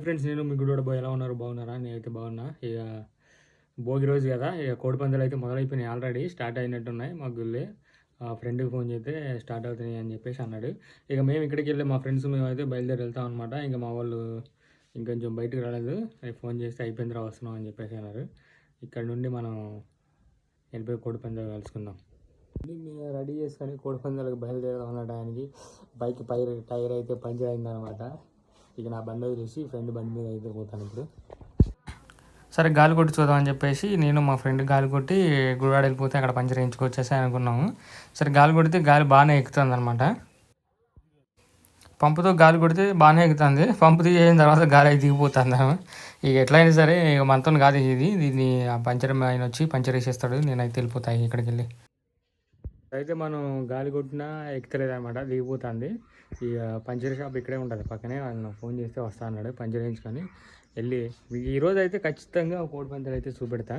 Friends, నేను మీ గుడి ఎలా ఉన్నారు? బాగున్నారా? నేనైతే బాగున్నా. ఇక భోగి రోజు కదా, ఇక కోడిపందాలు అయితే మొదలైపోయినాయి. ఆల్రెడీ స్టార్ట్ అయినట్టున్నాయి మా గుళ్ళే. ఫ్రెండ్కి ఫోన్ చేస్తే స్టార్ట్ అవుతున్నాయి అని చెప్పేసి అన్నాడు. ఇక మేము ఇక్కడికి వెళ్ళి మా ఫ్రెండ్స్ మేమైతే బయలుదేరి వెళ్తాం అనమాట. ఇంకా మా వాళ్ళు ఇంకొంచెం బయటకు రాలేదు. ఫోన్ చేస్తే అయిపోయిందిరా వస్తున్నాం అని చెప్పేసి అన్నారు. ఇక్కడ నుండి మనం వెళ్ళిపోయి కోడిపందాలు కలుసుకుందాం. మేము రెడీ చేసుకొని కోడిపందాలకు బయలుదేరదాం అన్న టైంకి బైక్ టైర్ అయితే పంచర్ అయిందనమాట. ఇక నా బండి వదిలేసి ఫ్రెండ్ బండి మీద అయితే పోతాను ఇప్పుడు. సరే గాలి కొట్టి చూద్దామని చెప్పేసి నేను మా ఫ్రెండ్ గాలి కొట్టి గుడివాడ వెళ్ళిపోతే అక్కడ పంచర్ వేయించుకొచ్చేసి అనుకున్నాము. సరే గాలి కొడితే గాలి బాగానే ఎక్కుతుంది అనమాట. పంపుతో గాలి కొడితే బాగానే ఎక్కుతుంది. పంపు తీసిన తర్వాత గాలి అయితే దిగిపోతుంది. ఇక ఎట్లయినా సరే ఇక మనతో కాదు దీన్ని పంచర్ ఆయన వచ్చి పంచర్ వేసేస్తాడు. నేనైతే వెళ్ళిపోతాయి ఇక్కడికి వెళ్ళి. అయితే మనం గాలి కొట్టినా ఎక్కుతలేదు అనమాట, దిగిపోతుంది. ఇక పంచర్ షాప్ ఇక్కడే ఉంటుంది పక్కనే. ఆయన ఫోన్ చేస్తే వస్తా అన్నాడు. పంచర్ వేయించుకొని వెళ్ళి ఈరోజు అయితే ఖచ్చితంగా కోడిపందాలు అయితే చూపెడతా.